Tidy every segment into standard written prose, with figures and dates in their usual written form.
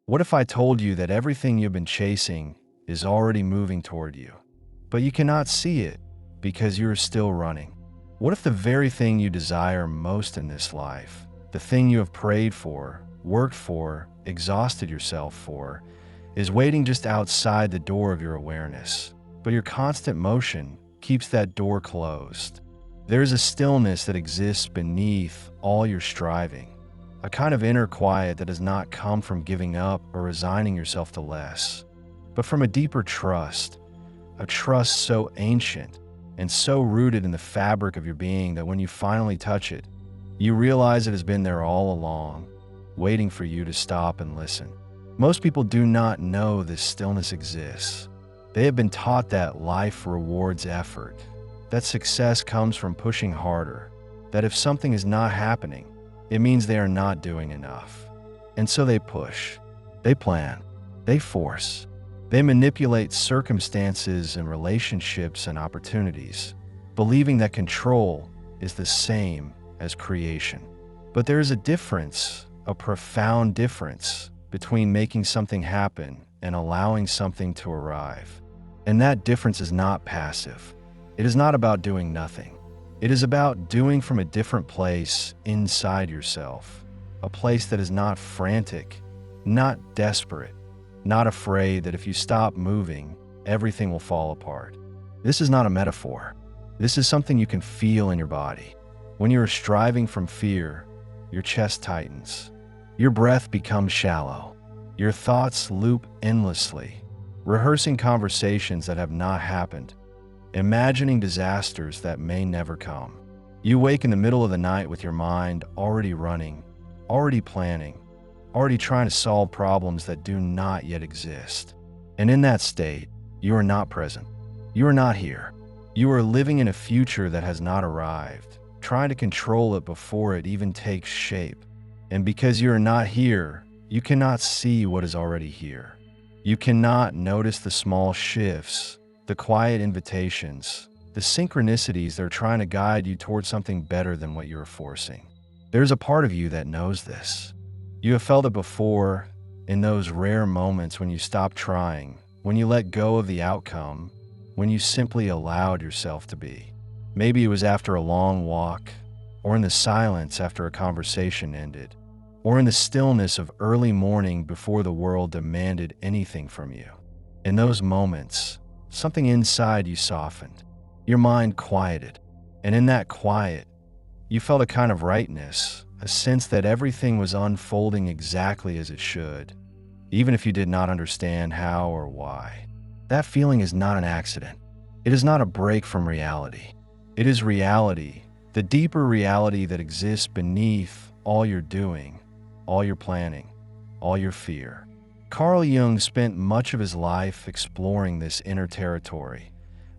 What if I told you that everything you've been chasing is already moving toward you, but you cannot see it because you are still running? What if the very thing you desire most in this life, the thing you have prayed for, worked for, exhausted yourself for, is waiting just outside the door of your awareness, but your constant motion keeps that door closed? There is a stillness that exists beneath all your striving, a kind of inner quiet that does not come from giving up or resigning yourself to less, but from a deeper trust, a trust so ancient and so rooted in the fabric of your being that when you finally touch it, you realize it has been there all along, waiting for you to stop and listen. Most people do not know this stillness exists. They have been taught that life rewards effort, that success comes from pushing harder, that if something is not happening, it means they are not doing enough. And so they push, they plan, they force, they manipulate circumstances and relationships and opportunities, believing that control is the same as creation. But there is a difference, a profound difference, between making something happen and allowing something to arrive. And that difference is not passive. It is not about doing nothing. It is about doing from a different place inside yourself, a place that is not frantic, not desperate, not afraid that if you stop moving, everything will fall apart. This is not a metaphor. This is something you can feel in your body. When you are striving from fear, your chest tightens, your breath becomes shallow, your thoughts loop endlessly, rehearsing conversations that have not happened, imagining disasters that may never come. You wake in the middle of the night with your mind already running, already planning, already trying to solve problems that do not yet exist. And in that state, you are not present. You are not here. You are living in a future that has not arrived, trying to control it before it even takes shape. And because you are not here, you cannot see what is already here. You cannot notice the small shifts, the quiet invitations, the synchronicities that are trying to guide you towards something better than what you are forcing. There's a part of you that knows this. You have felt it before in those rare moments when you stopped trying, when you let go of the outcome, when you simply allowed yourself to be. Maybe it was after a long walk, or in the silence after a conversation ended, or in the stillness of early morning before the world demanded anything from you. In those moments, something inside you softened, your mind quieted, and in that quiet, you felt a kind of rightness, a sense that everything was unfolding exactly as it should, even if you did not understand how or why. That feeling is not an accident. It is not a break from reality. It is reality, the deeper reality that exists beneath all your doing, all your planning, all your fear. Carl Jung spent much of his life exploring this inner territory,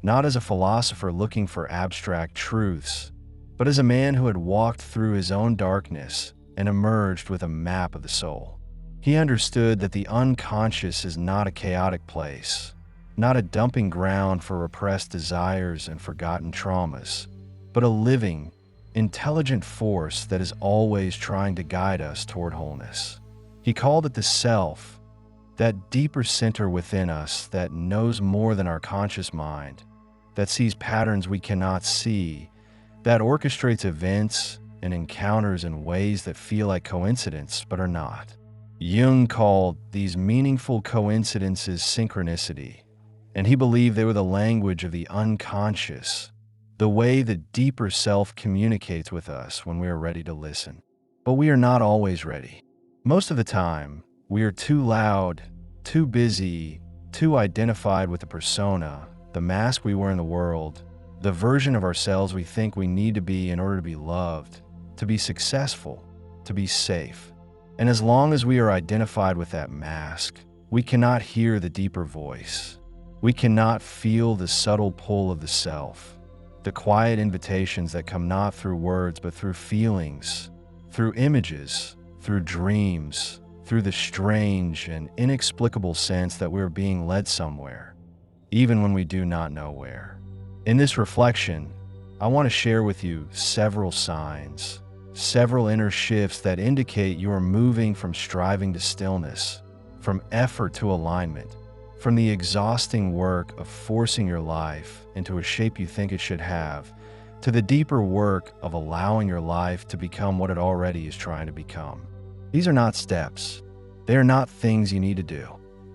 not as a philosopher looking for abstract truths, but as a man who had walked through his own darkness and emerged with a map of the soul. He understood that the unconscious is not a chaotic place, not a dumping ground for repressed desires and forgotten traumas, but a living, intelligent force that is always trying to guide us toward wholeness. He called it the self, that deeper center within us that knows more than our conscious mind, that sees patterns we cannot see, that orchestrates events and encounters in ways that feel like coincidence but are not. Jung called these meaningful coincidences synchronicity, and he believed they were the language of the unconscious, the way the deeper self communicates with us when we are ready to listen. But we are not always ready. Most of the time, we are too loud, too busy, too identified with the persona, the mask we wear in the world, the version of ourselves we think we need to be in order to be loved, to be successful, to be safe. And as long as we are identified with that mask, we cannot hear the deeper voice. We cannot feel the subtle pull of the self, the quiet invitations that come not through words but through feelings, through images, through dreams, through the strange and inexplicable sense that we're being led somewhere, even when we do not know where. In this reflection, I want to share with you several signs, several inner shifts that indicate you are moving from striving to stillness, from effort to alignment, from the exhausting work of forcing your life into a shape you think it should have, to the deeper work of allowing your life to become what it already is trying to become. These are not steps. They are not things you need to do.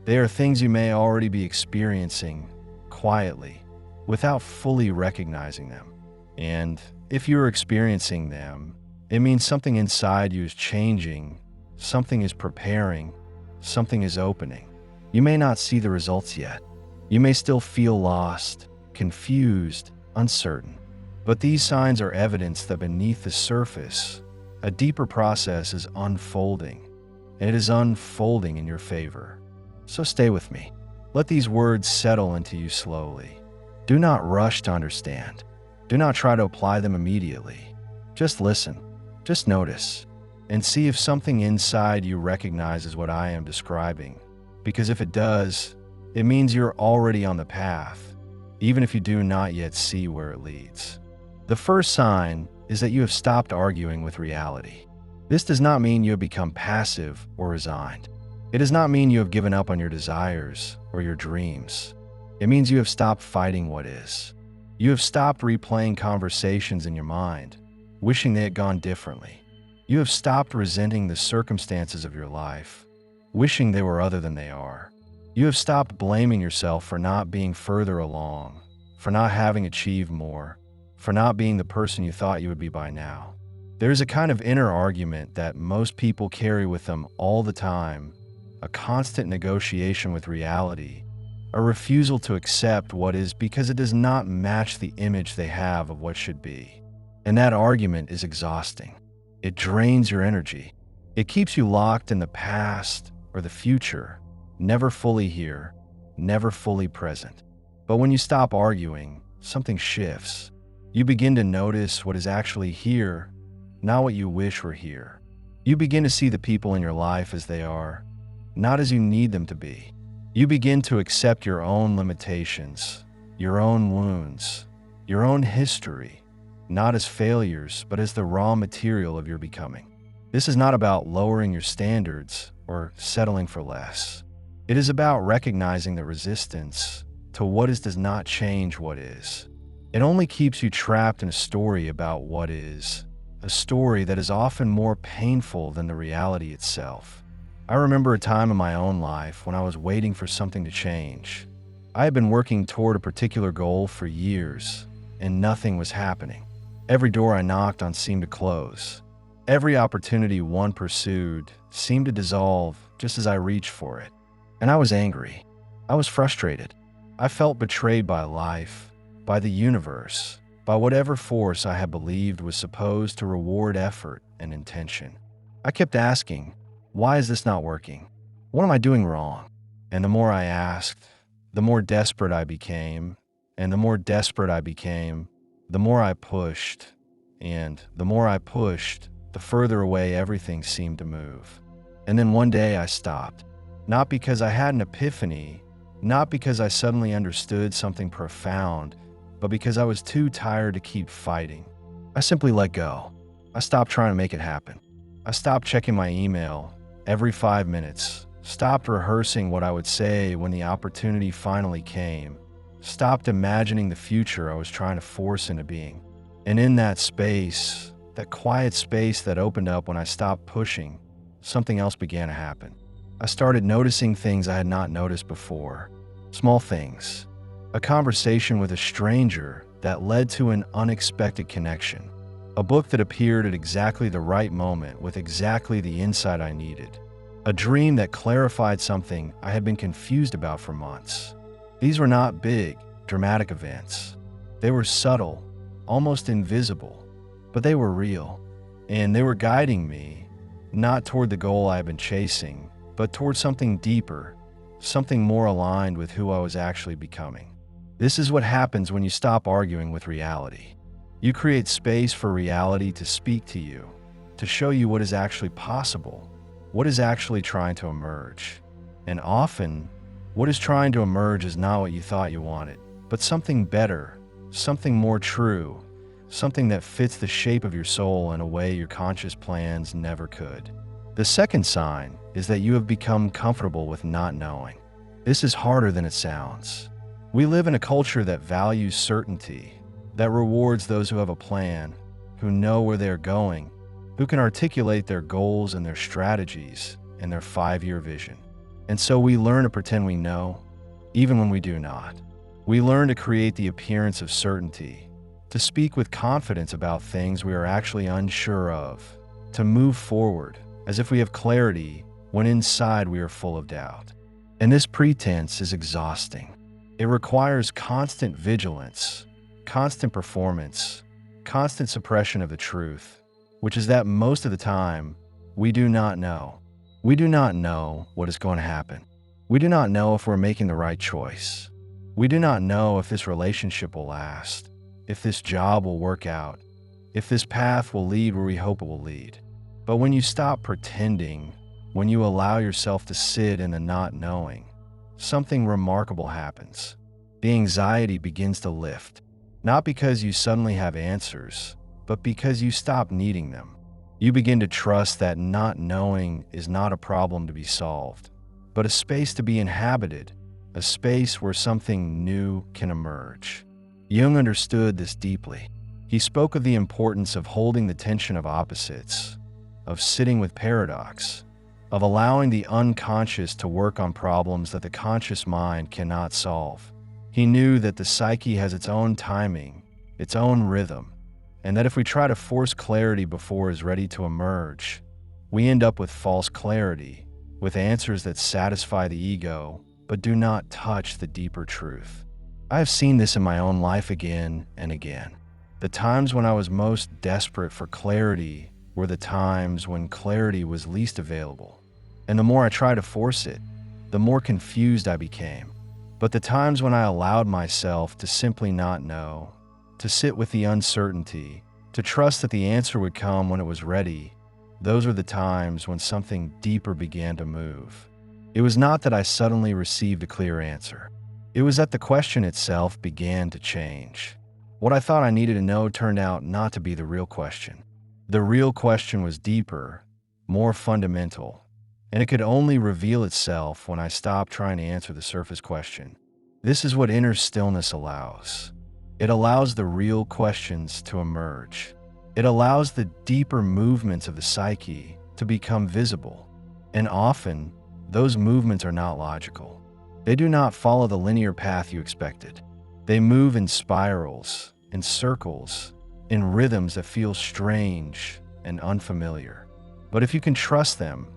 They are things you may already be experiencing quietly, without fully recognizing them. And if you're experiencing them, it means something inside you is changing, something is preparing, something is opening. You may not see the results yet. You may still feel lost, confused, uncertain. But these signs are evidence that beneath the surface, a deeper process is unfolding, and it is unfolding in your favor. So stay with me. Let these words settle into you slowly. Do not rush to understand. Do not try to apply them immediately. Just listen, just notice, and see if something inside you recognizes what I am describing. Because if it does, it means you're already on the path, even if you do not yet see where it leads. The first sign is that you have stopped arguing with reality. This does not mean you have become passive or resigned. It does not mean you have given up on your desires or your dreams. It means you have stopped fighting what is. You have stopped replaying conversations in your mind, wishing they had gone differently. You have stopped resenting the circumstances of your life, wishing they were other than they are. You have stopped blaming yourself for not being further along, for not having achieved more, for not being the person you thought you would be by now. There is a kind of inner argument that most people carry with them all the time, a constant negotiation with reality, a refusal to accept what is because it does not match the image they have of what should be. And that argument is exhausting. It drains your energy. It keeps you locked in the past or the future, never fully here, never fully present. But when you stop arguing, something shifts. You begin to notice what is actually here, not what you wish were here. You begin to see the people in your life as they are, not as you need them to be. You begin to accept your own limitations, your own wounds, your own history, not as failures, but as the raw material of your becoming. This is not about lowering your standards or settling for less. It is about recognizing that resistance to what is does not change what is. It only keeps you trapped in a story about what is, a story that is often more painful than the reality itself. I remember a time in my own life when I was waiting for something to change. I had been working toward a particular goal for years, and nothing was happening. Every door I knocked on seemed to close. Every opportunity one pursued seemed to dissolve just as I reached for it. And I was angry. I was frustrated. I felt betrayed by life, by the universe, by whatever force I had believed was supposed to reward effort and intention. I kept asking, why is this not working? What am I doing wrong? And the more I asked, the more desperate I became. And the more desperate I became, the more I pushed. And the more I pushed, the further away everything seemed to move. And then one day I stopped. Not because I had an epiphany, not because I suddenly understood something profound, but because I was too tired to keep fighting. I simply let go. I stopped trying to make it happen. I stopped checking my email every 5 minutes, stopped rehearsing what I would say when the opportunity finally came, stopped imagining the future I was trying to force into being. And in that space, that quiet space that opened up when I stopped pushing, something else began to happen. I started noticing things I had not noticed before. Small things. A conversation with a stranger that led to an unexpected connection. A book that appeared at exactly the right moment with exactly the insight I needed. A dream that clarified something I had been confused about for months. These were not big, dramatic events. They were subtle, almost invisible, but they were real. And they were guiding me, not toward the goal I had been chasing, but toward something deeper, something more aligned with who I was actually becoming. This is what happens when you stop arguing with reality. You create space for reality to speak to you, to show you what is actually possible, what is actually trying to emerge. And often, what is trying to emerge is not what you thought you wanted, but something better, something more true, something that fits the shape of your soul in a way your conscious plans never could. The second sign is that you have become comfortable with not knowing. This is harder than it sounds. We live in a culture that values certainty, that rewards those who have a plan, who know where they're going, who can articulate their goals and their strategies and their 5-year vision. And so we learn to pretend we know, even when we do not. We learn to create the appearance of certainty, to speak with confidence about things we are actually unsure of, to move forward as if we have clarity when inside we are full of doubt. And this pretense is exhausting. It requires constant vigilance, constant performance, constant suppression of the truth, which is that most of the time, we do not know. We do not know what is going to happen. We do not know if we're making the right choice. We do not know if this relationship will last, if this job will work out, if this path will lead where we hope it will lead. But when you stop pretending, when you allow yourself to sit in the not knowing, something remarkable happens. The anxiety begins to lift, not because you suddenly have answers, but because you stop needing them. You begin to trust that not knowing is not a problem to be solved, but a space to be inhabited, a space where something new can emerge. Jung understood this deeply. He spoke of the importance of holding the tension of opposites, of sitting with paradox, of allowing the unconscious to work on problems that the conscious mind cannot solve. He knew that the psyche has its own timing, its own rhythm, and that if we try to force clarity before it is ready to emerge, we end up with false clarity, with answers that satisfy the ego but do not touch the deeper truth. I have seen this in my own life again and again. The times when I was most desperate for clarity were the times when clarity was least available. And the more I tried to force it, the more confused I became. But the times when I allowed myself to simply not know, to sit with the uncertainty, to trust that the answer would come when it was ready, those are the times when something deeper began to move. It was not that I suddenly received a clear answer. It was that the question itself began to change. What I thought I needed to know turned out not to be the real question. The real question was deeper, more fundamental, and it could only reveal itself when I stopped trying to answer the surface question. This is what inner stillness allows. It allows the real questions to emerge. It allows the deeper movements of the psyche to become visible. And often, those movements are not logical. They do not follow the linear path you expected. They move in spirals, in circles, in rhythms that feel strange and unfamiliar. But if you can trust them,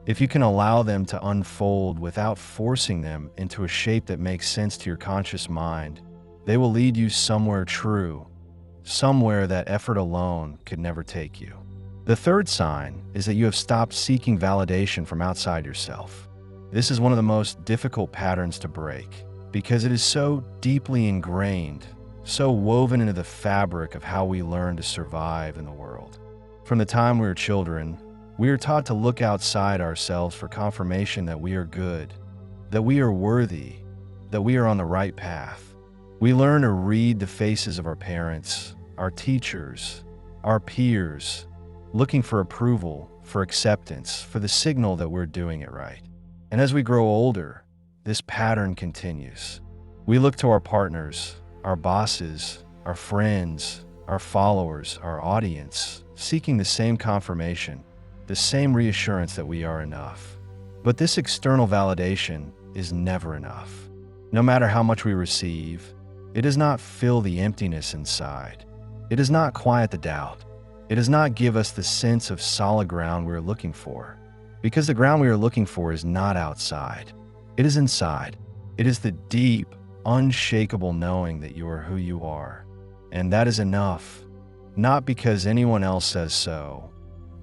if you can allow them to unfold without forcing them into a shape that makes sense to your conscious mind, they will lead you somewhere true, somewhere that effort alone could never take you. The third sign is that you have stopped seeking validation from outside yourself. This is one of the most difficult patterns to break because it is so deeply ingrained, so woven into the fabric of how we learn to survive in the world. From the time we were children, we are taught to look outside ourselves for confirmation that we are good, that we are worthy, that we are on the right path. We learn to read the faces of our parents, our teachers, our peers, looking for approval, for acceptance, for the signal that we're doing it right. And as we grow older, this pattern continues. We look to our partners, our bosses, our friends, our followers, our audience, seeking the same confirmation, the same reassurance that we are enough. But this external validation is never enough. No matter how much we receive, it does not fill the emptiness inside. It does not quiet the doubt. It does not give us the sense of solid ground we are looking for. Because the ground we are looking for is not outside. It is inside. It is the deep, unshakable knowing that you are who you are. And that is enough, not because anyone else says so,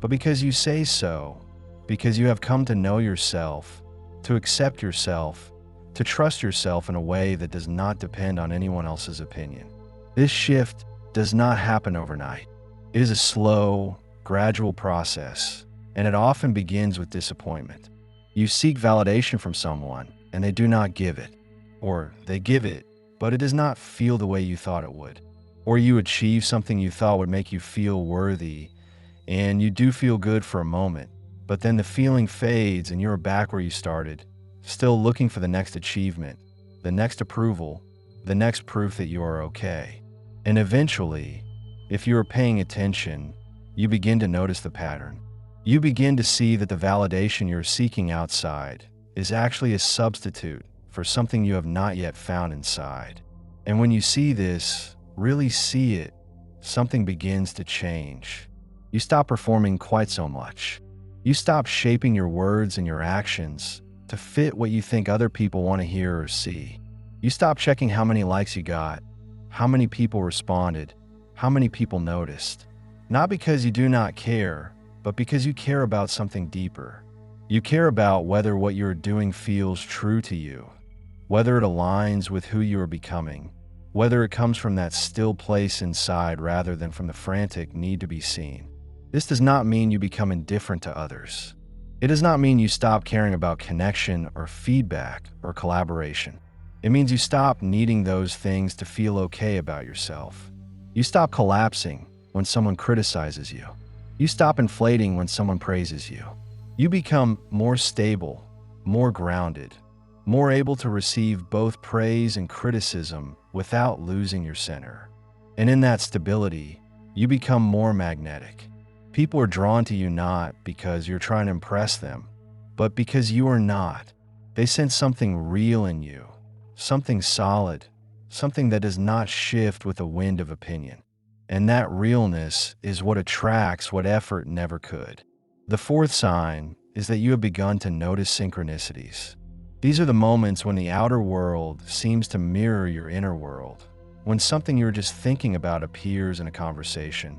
but because you say so, because you have come to know yourself, to accept yourself, to trust yourself in a way that does not depend on anyone else's opinion. This shift does not happen overnight. It is a slow, gradual process, and it often begins with disappointment. You seek validation from someone, and they do not give it. Or they give it, but it does not feel the way you thought it would. Or you achieve something you thought would make you feel worthy, and you do feel good for a moment, But then the feeling fades and you're back where you started, still looking for the next achievement, the next approval, the next proof that you are okay. And eventually, if you are paying attention, you begin to notice the pattern. You begin to see that the validation you're seeking outside is actually a substitute for something you have not yet found inside. And when you see this, really see it, something begins to change. You stop performing quite so much. You stop shaping your words and your actions to fit what you think other people want to hear or see. You stop checking how many likes you got, how many people responded, how many people noticed. Not because you do not care, but because you care about something deeper. You care about whether what you're doing feels true to you, whether it aligns with who you are becoming, whether it comes from that still place inside rather than from the frantic need to be seen. This does not mean you become indifferent to others. It does not mean you stop caring about connection or feedback or collaboration. It means you stop needing those things to feel okay about yourself. You stop collapsing when someone criticizes you. You stop inflating when someone praises you. You become more stable, more grounded, more able to receive both praise and criticism without losing your center. And in that stability, you become more magnetic. People are drawn to you not because you're trying to impress them, but because you are not. They sense something real in you, something solid, something that does not shift with a wind of opinion. And that realness is what attracts what effort never could. The fourth sign is that you have begun to notice synchronicities. These are the moments when the outer world seems to mirror your inner world, when something you're just thinking about appears in a conversation,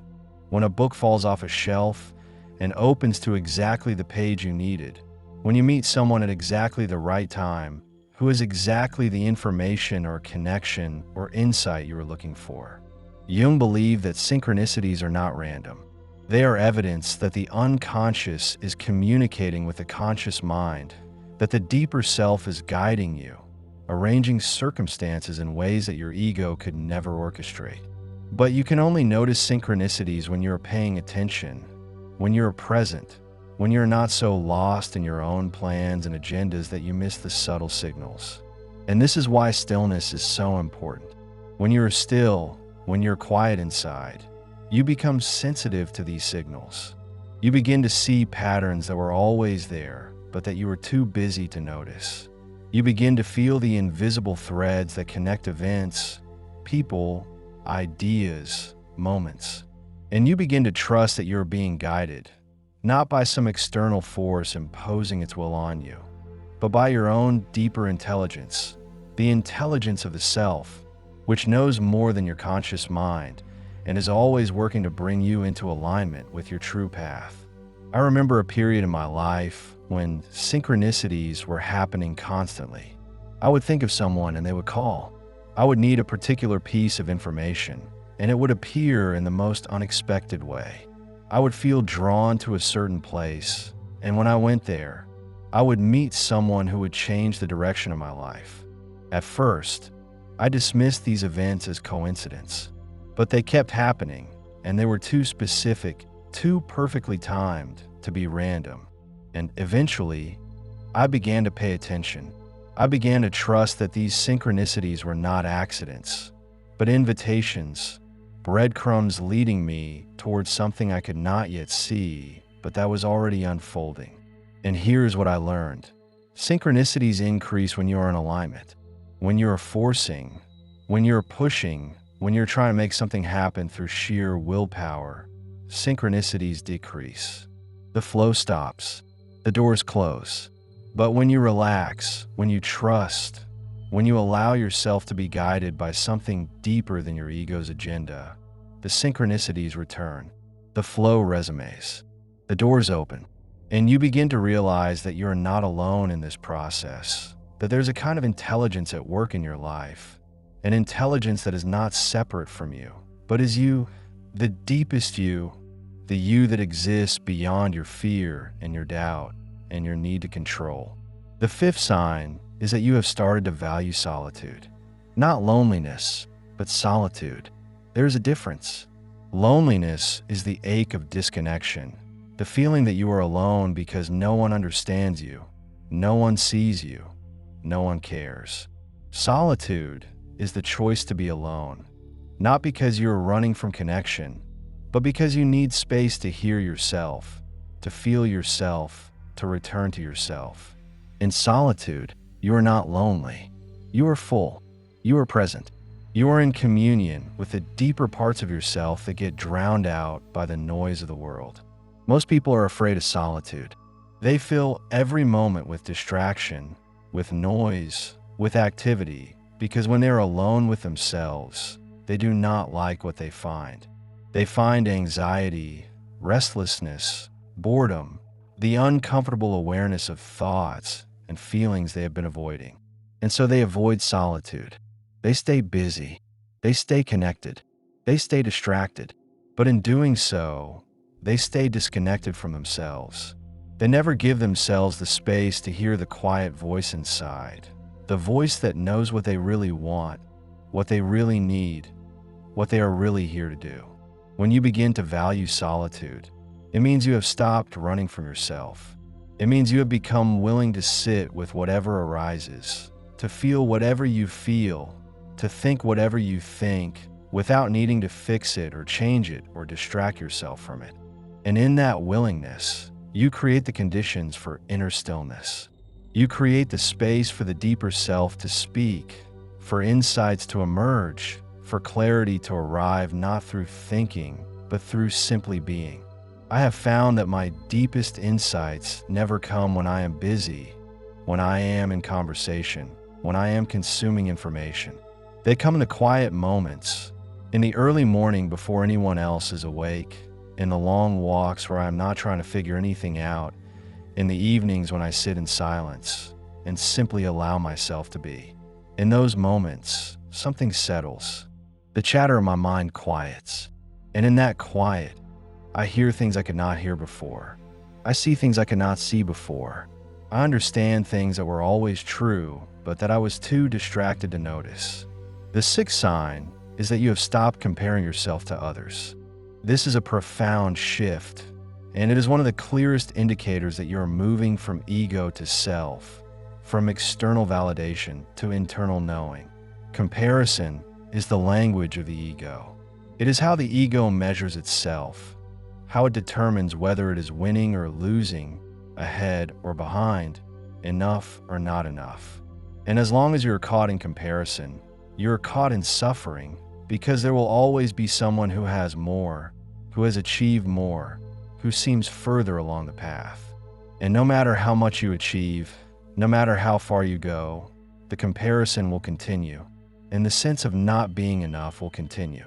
when a book falls off a shelf and opens to exactly the page you needed, when you meet someone at exactly the right time who has exactly the information or connection or insight you were looking for. Jung believed that synchronicities are not random. They are evidence that the unconscious is communicating with the conscious mind, that the deeper self is guiding you, arranging circumstances in ways that your ego could never orchestrate. But you can only notice synchronicities when you're paying attention, when you're present, when you're not so lost in your own plans and agendas that you miss the subtle signals. And this is why stillness is so important. When you're still, when you're quiet inside, you become sensitive to these signals. You begin to see patterns that were always there, but that you were too busy to notice. You begin to feel the invisible threads that connect events, people, ideas, moments. And you begin to trust that you're being guided, not by some external force imposing its will on you, but by your own deeper intelligence, the intelligence of the self, which knows more than your conscious mind and is always working to bring you into alignment with your true path. I remember a period in my life when synchronicities were happening constantly. I would think of someone and they would call. I would need a particular piece of information, and it would appear in the most unexpected way. I would feel drawn to a certain place, and when I went there, I would meet someone who would change the direction of my life. At first, I dismissed these events as coincidence, but they kept happening, and they were too specific, too perfectly timed to be random. And eventually, I began to pay attention. I began to trust that these synchronicities were not accidents, but invitations, breadcrumbs leading me towards something I could not yet see, but that was already unfolding. And here's what I learned. Synchronicities increase when you are in alignment, when you're forcing, when you're pushing, when you're trying to make something happen through sheer willpower. Synchronicities decrease. The flow stops. The doors close. But when you relax, when you trust, when you allow yourself to be guided by something deeper than your ego's agenda, the synchronicities return. The flow resumes. The doors open. And you begin to realize that you're not alone in this process, that there's a kind of intelligence at work in your life, an intelligence that is not separate from you, but is you, the deepest you, the you that exists beyond your fear and your doubt and your need to control. The fifth sign is that you have started to value solitude. Not loneliness, but solitude. There's a difference. Loneliness is the ache of disconnection. The feeling that you are alone because no one understands you, no one sees you, no one cares. Solitude is the choice to be alone, not because you are running from connection, but because you need space to hear yourself, to feel yourself, to return to yourself. In solitude, you are not lonely. You are full. You are present. You are in communion with the deeper parts of yourself that get drowned out by the noise of the world. Most people are afraid of solitude. They fill every moment with distraction, with noise, with activity, because when they're alone with themselves, they do not like what they find. They find anxiety, restlessness, boredom, the uncomfortable awareness of thoughts and feelings they have been avoiding. And so they avoid solitude. They stay busy. They stay connected. They stay distracted. But in doing so, they stay disconnected from themselves. They never give themselves the space to hear the quiet voice inside, the voice that knows what they really want, what they really need, what they are really here to do. When you begin to value solitude, it means you have stopped running from yourself. It means you have become willing to sit with whatever arises, to feel whatever you feel, to think whatever you think, without needing to fix it or change it or distract yourself from it. And in that willingness, you create the conditions for inner stillness. You create the space for the deeper self to speak, for insights to emerge, for clarity to arrive not through thinking, but through simply being. I have found that my deepest insights never come when I am busy, when I am in conversation, when I am consuming information. They come in the quiet moments, in the early morning before anyone else is awake, in the long walks where I'm not trying to figure anything out, in the evenings when I sit in silence and simply allow myself to be. In those moments, something settles. The chatter of my mind quiets. And in that quiet, I hear things I could not hear before. I see things I could not see before. I understand things that were always true, but that I was too distracted to notice. The sixth sign is that you have stopped comparing yourself to others. This is a profound shift, and it is one of the clearest indicators that you are moving from ego to self, from external validation to internal knowing. Comparison is the language of the ego. It is how the ego measures itself, how it determines whether it is winning or losing, ahead or behind, enough or not enough. And as long as you're caught in comparison, you're caught in suffering, because there will always be someone who has more, who has achieved more, who seems further along the path. And no matter how much you achieve, no matter how far you go, the comparison will continue, and the sense of not being enough will continue.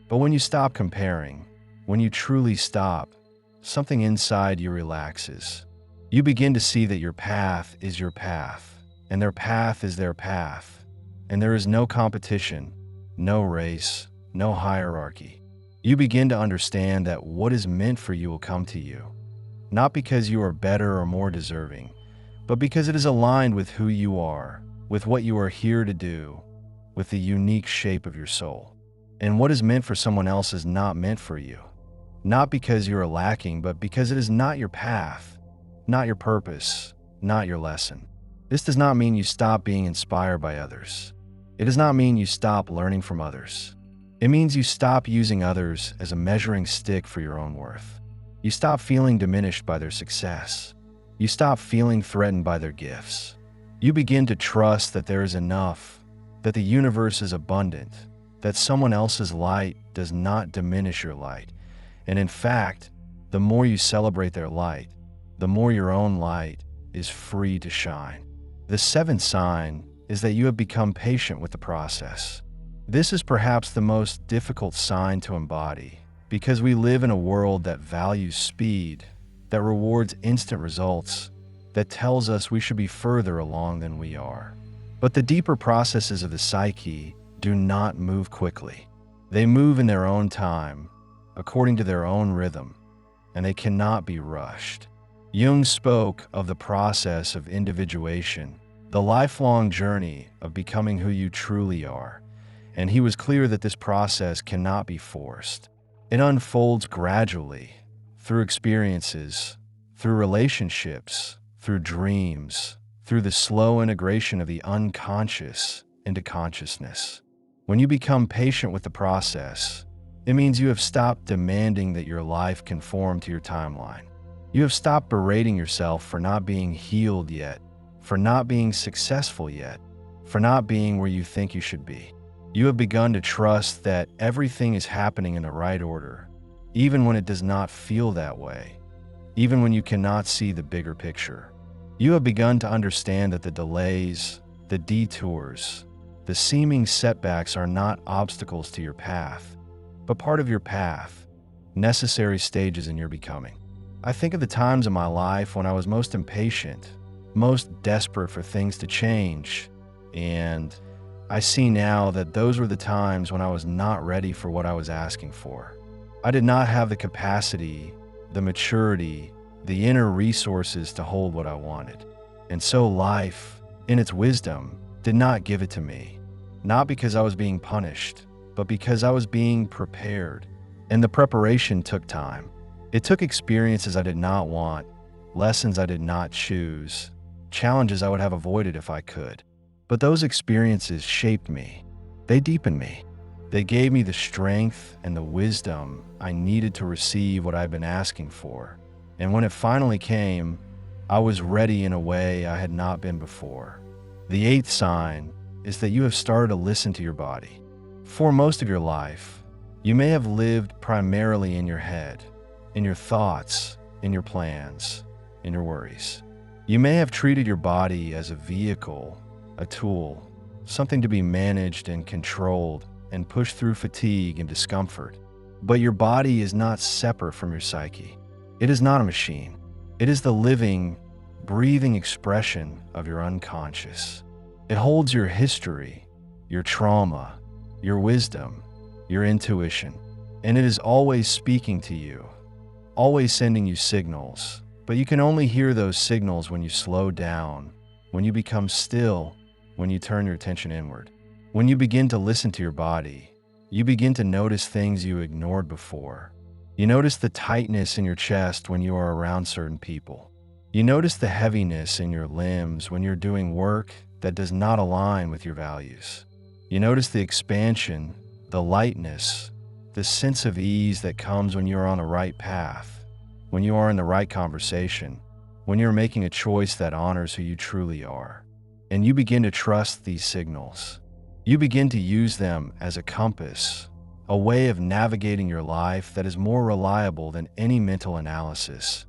But when you stop comparing, when you truly stop, something inside you relaxes. You begin to see that your path is your path, and their path is their path, and there is no competition, no race, no hierarchy. You begin to understand that what is meant for you will come to you, not because you are better or more deserving, but because it is aligned with who you are, with what you are here to do, with the unique shape of your soul. And what is meant for someone else is not meant for you, not because you are lacking, but because it is not your path, not your purpose, not your lesson. This does not mean you stop being inspired by others. It does not mean you stop learning from others. It means you stop using others as a measuring stick for your own worth. You stop feeling diminished by their success. You stop feeling threatened by their gifts. You begin to trust that there is enough, that the universe is abundant, that someone else's light does not diminish your light. And in fact, the more you celebrate their light, the more your own light is free to shine. The seventh sign is that you have become patient with the process. This is perhaps the most difficult sign to embody, because we live in a world that values speed, that rewards instant results, that tells us we should be further along than we are. But the deeper processes of the psyche do not move quickly. They move in their own time, according to their own rhythm, and they cannot be rushed. Jung spoke of the process of individuation, the lifelong journey of becoming who you truly are, and he was clear that this process cannot be forced. It unfolds gradually, through experiences, through relationships, through dreams, through the slow integration of the unconscious into consciousness. When you become patient with the process, it means you have stopped demanding that your life conform to your timeline. You have stopped berating yourself for not being healed yet, for not being successful yet, for not being where you think you should be. You have begun to trust that everything is happening in the right order, even when it does not feel that way, even when you cannot see the bigger picture. You have begun to understand that the delays, the detours, the seeming setbacks are not obstacles to your path, but part of your path, necessary stages in your becoming. I think of the times in my life when I was most impatient, most desperate for things to change, and I see now that those were the times when I was not ready for what I was asking for. I did not have the capacity, the maturity, the inner resources to hold what I wanted. And so life, in its wisdom, did not give it to me, not because I was being punished, but because I was being prepared. And the preparation took time. It took experiences I did not want, lessons I did not choose, challenges I would have avoided if I could. But those experiences shaped me. They deepened me. They gave me the strength and the wisdom I needed to receive what I'd been asking for. And when it finally came, I was ready in a way I had not been before. The eighth sign is that you have started to listen to your body. For most of your life, you may have lived primarily in your head, in your thoughts, in your plans, in your worries. You may have treated your body as a vehicle, a tool, something to be managed and controlled and pushed through fatigue and discomfort. But your body is not separate from your psyche. It is not a machine. It is the living, breathing expression of your unconscious. It holds your history, your trauma, your wisdom, your intuition, and it is always speaking to you, always sending you signals. But you can only hear those signals when you slow down, when you become still, when you turn your attention inward. When you begin to listen to your body, you begin to notice things you ignored before. You notice the tightness in your chest when you are around certain people. You notice the heaviness in your limbs when you're doing work that does not align with your values. You notice the expansion, the lightness, the sense of ease that comes when you're on the right path, when you are in the right conversation, when you're making a choice that honors who you truly are. And you begin to trust these signals. You begin to use them as a compass, a way of navigating your life that is more reliable than any mental analysis,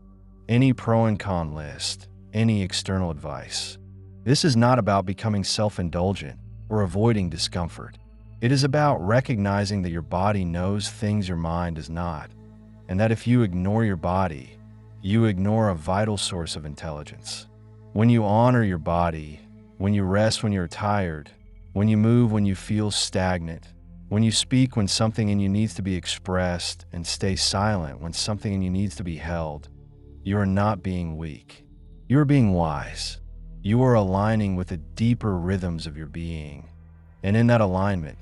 any pro and con list, any external advice. This is not about becoming self-indulgent or avoiding discomfort. It is about recognizing that your body knows things your mind does not, and that if you ignore your body, you ignore a vital source of intelligence. When you honor your body, when you rest when you're tired, when you move when you feel stagnant, when you speak when something in you needs to be expressed and stay silent when something in you needs to be held, you are not being weak. You are being wise. You are aligning with the deeper rhythms of your being. And in that alignment,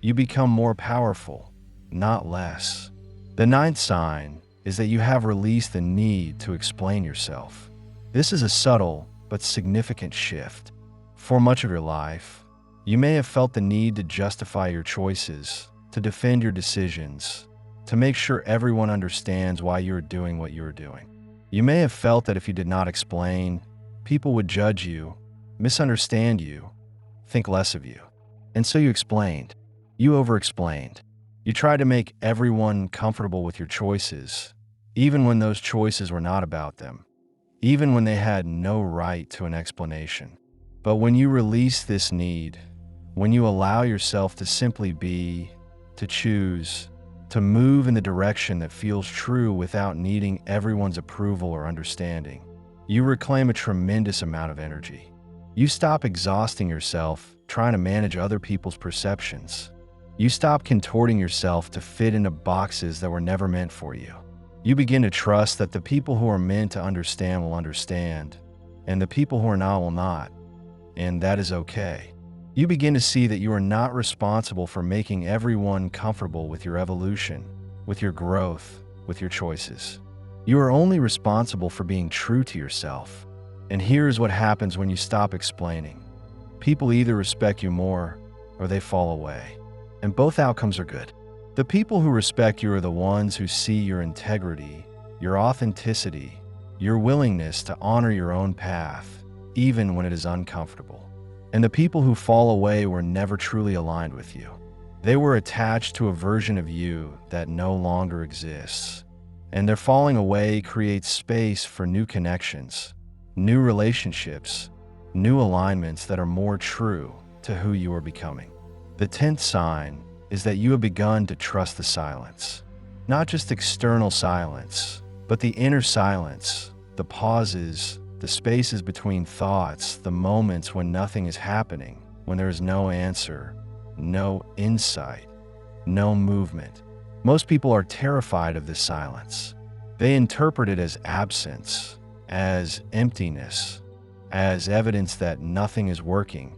you become more powerful, not less. The ninth sign is that you have released the need to explain yourself. This is a subtle but significant shift. For much of your life, you may have felt the need to justify your choices, to defend your decisions, to make sure everyone understands why you are doing what you are doing. You may have felt that if you did not explain, people would judge you, misunderstand you, think less of you. And so you explained. You over-explained. You tried to make everyone comfortable with your choices, even when those choices were not about them, even when they had no right to an explanation. But when you release this need, when you allow yourself to simply be, to choose, to move in the direction that feels true without needing everyone's approval or understanding, you reclaim a tremendous amount of energy. You stop exhausting yourself trying to manage other people's perceptions. You stop contorting yourself to fit into boxes that were never meant for you. You begin to trust that the people who are meant to understand will understand, and the people who are not will not, and that is okay. You begin to see that you are not responsible for making everyone comfortable with your evolution, with your growth, with your choices. You are only responsible for being true to yourself. And here's what happens when you stop explaining. People either respect you more or they fall away. And both outcomes are good. The people who respect you are the ones who see your integrity, your authenticity, your willingness to honor your own path, even when it is uncomfortable. And the people who fall away were never truly aligned with you. They were attached to a version of you that no longer exists. And their falling away creates space for new connections, new relationships, new alignments that are more true to who you are becoming. The 10th sign is that you have begun to trust the silence. Not just external silence, but the inner silence, the pauses, the spaces between thoughts, the moments when nothing is happening, when there is no answer, no insight, no movement. Most people are terrified of this silence. They interpret it as absence, as emptiness, as evidence that nothing is working,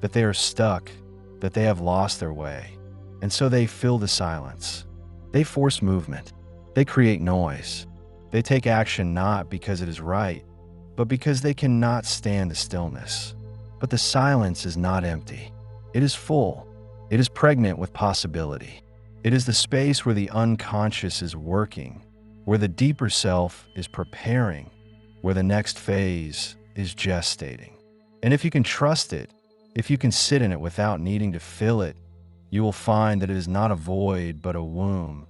that they are stuck, that they have lost their way. And so they fill the silence. They force movement. They create noise. They take action not because it is right, but because they cannot stand the stillness. But the silence is not empty. It is full. It is pregnant with possibility. It is the space where the unconscious is working, where the deeper self is preparing, where the next phase is gestating. And if you can trust it, if you can sit in it without needing to fill it, you will find that it is not a void but a womb,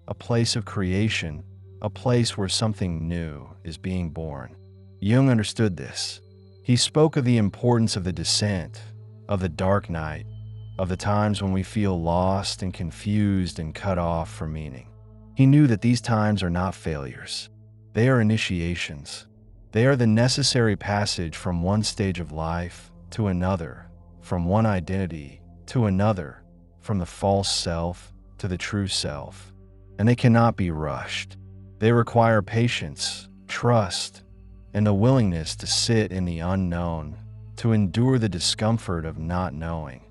a place of creation, a place where something new is being born. Jung understood this. He spoke of the importance of the descent, of the dark night, of the times when we feel lost and confused and cut off from meaning. He knew that these times are not failures. They are initiations. They are the necessary passage from one stage of life to another, from one identity to another, from the false self to the true self. And they cannot be rushed. They require patience, trust, and the willingness to sit in the unknown, to endure the discomfort of not knowing,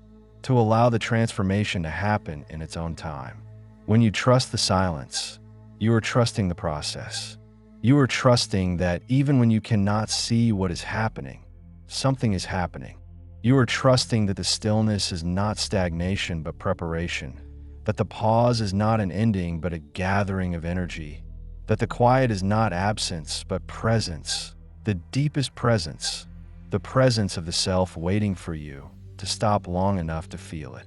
to allow the transformation to happen in its own time. When you trust the silence, you are trusting the process. You are trusting that even when you cannot see what is happening, something is happening. You are trusting that the stillness is not stagnation but preparation, that the pause is not an ending but a gathering of energy, that the quiet is not absence but presence, the deepest presence, the presence of the self waiting for you to stop long enough to feel it.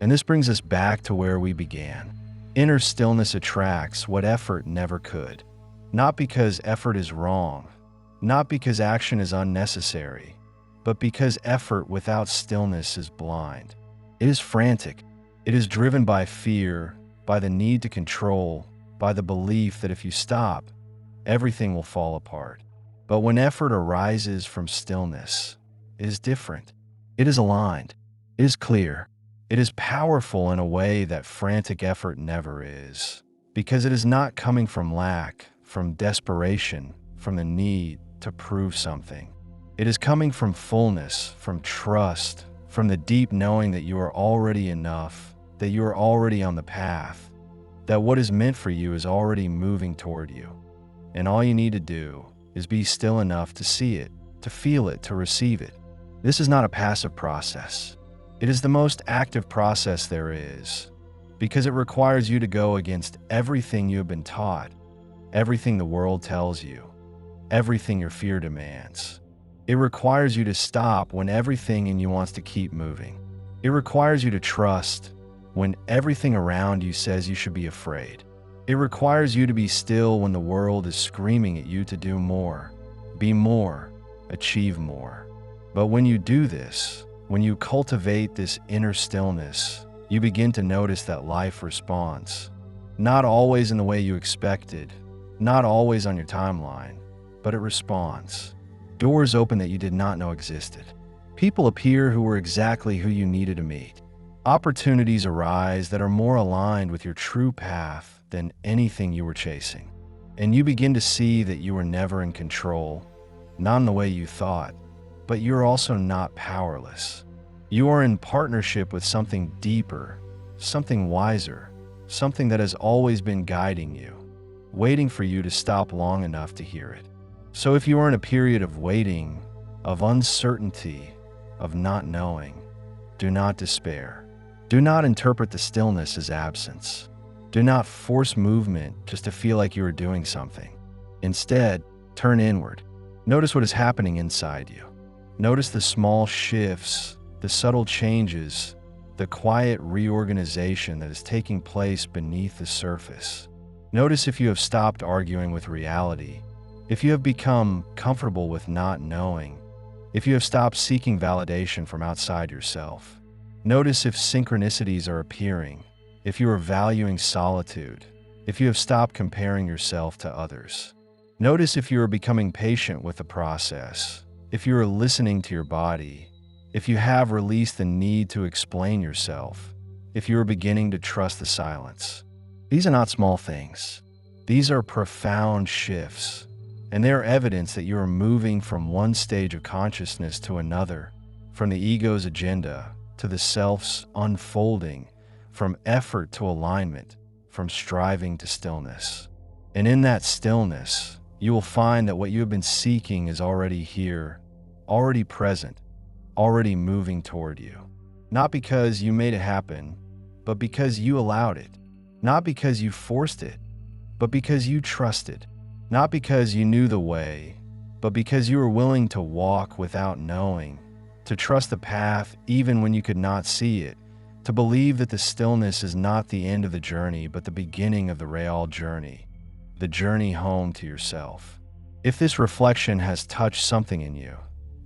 And this brings us back to where we began. Inner stillness attracts what effort never could. Not because effort is wrong, not because action is unnecessary, but because effort without stillness is blind. It is frantic. It is driven by fear, by the need to control, by the belief that if you stop, everything will fall apart. But when effort arises from stillness, it is different. It is aligned. It is clear. It is powerful in a way that frantic effort never is, because it is not coming from lack, from desperation, from the need to prove something. It is coming from fullness, from trust, from the deep knowing that you are already enough, that you are already on the path, that what is meant for you is already moving toward you. And all you need to do is be still enough to see it, to feel it, to receive it. This is not a passive process. It is the most active process there is, because it requires you to go against everything you have been taught, everything the world tells you, everything your fear demands. It requires you to stop when everything in you wants to keep moving. It requires you to trust when everything around you says you should be afraid. It requires you to be still when the world is screaming at you to do more, be more, achieve more. But when you do this, when you cultivate this inner stillness, you begin to notice that life responds. Not always in the way you expected, not always on your timeline, but it responds. Doors open that you did not know existed. People appear who were exactly who you needed to meet. Opportunities arise that are more aligned with your true path than anything you were chasing. And you begin to see that you were never in control, not in the way you thought, but you're also not powerless. You are in partnership with something deeper, something wiser, something that has always been guiding you. waiting for you to stop long enough to hear it. So if you are in a period of waiting, of uncertainty, of not knowing, do not despair. Do not interpret the stillness as absence. Do not force movement just to feel like you are doing something. Instead, turn inward. Notice what is happening inside you. Notice the small shifts, the subtle changes, the quiet reorganization that is taking place beneath the surface. Notice if you have stopped arguing with reality, if you have become comfortable with not knowing, if you have stopped seeking validation from outside yourself. Notice if synchronicities are appearing, if you are valuing solitude, if you have stopped comparing yourself to others. Notice if you are becoming patient with the process, if you are listening to your body, if you have released the need to explain yourself, if you are beginning to trust the silence. These are not small things. These are profound shifts, and they are evidence that you are moving from one stage of consciousness to another, from the ego's agenda to the self's unfolding, from effort to alignment, from striving to stillness. And in that stillness, you will find that what you have been seeking is already here, already present, already moving toward you. Not because you made it happen, but because you allowed it. Not because you forced it, but because you trusted. Not because you knew the way, but because you were willing to walk without knowing, to trust the path even when you could not see it, to believe that the stillness is not the end of the journey, but the beginning of the real journey, the journey home to yourself. If this reflection has touched something in you,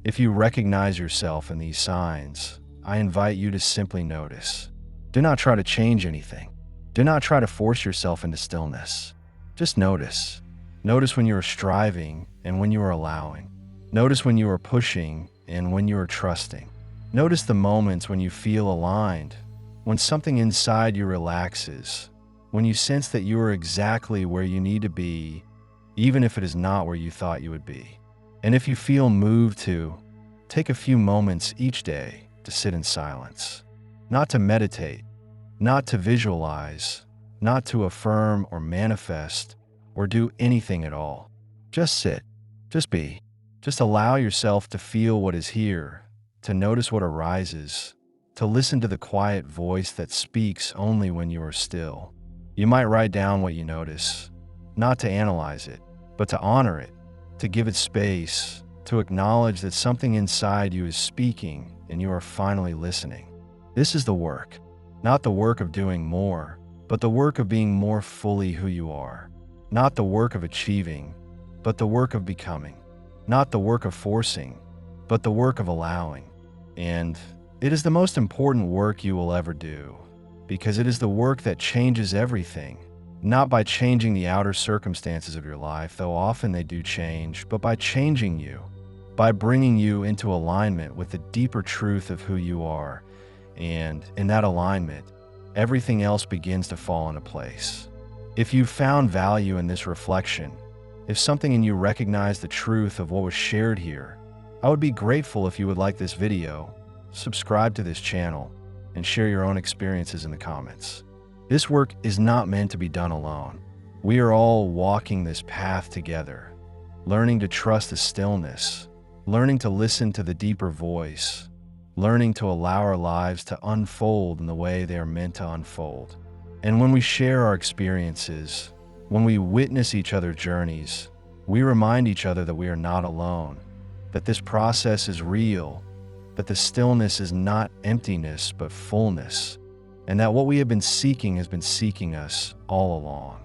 if you recognize yourself in these signs, I invite you to simply notice. Do not try to change anything. Do not try to force yourself into stillness. Just notice. Notice when you are striving and when you are allowing. Notice when you are pushing and when you are trusting. Notice the moments when you feel aligned, when something inside you relaxes, when you sense that you are exactly where you need to be, even if it is not where you thought you would be. And if you feel moved to, take a few moments each day to sit in silence. Not to meditate, not to visualize, not to affirm or manifest or do anything at all. Just sit, just be, just allow yourself to feel what is here, to notice what arises, to listen to the quiet voice that speaks only when you are still. You might write down what you notice, not to analyze it, but to honor it, to give it space, to acknowledge that something inside you is speaking and you are finally listening. This is the work, not the work of doing more, but the work of being more fully who you are. Not the work of achieving, but the work of becoming. Not the work of forcing, but the work of allowing. And it is the most important work you will ever do, because it is the work that changes everything. Not by changing the outer circumstances of your life, though often they do change, but by changing you, by bringing you into alignment with the deeper truth of who you are. And in that alignment, everything else begins to fall into place. If you found value in this reflection, if something in you recognized the truth of what was shared here, I would be grateful if you would like this video, subscribe to this channel, and share your own experiences in the comments. This work is not meant to be done alone. We are all walking this path together, learning to trust the stillness, learning to listen to the deeper voice, learning to allow our lives to unfold in the way they are meant to unfold. And when we share our experiences, when we witness each other's journeys, we remind each other that we are not alone, that this process is real, that the stillness is not emptiness but fullness, and that what we have been seeking has been seeking us all along.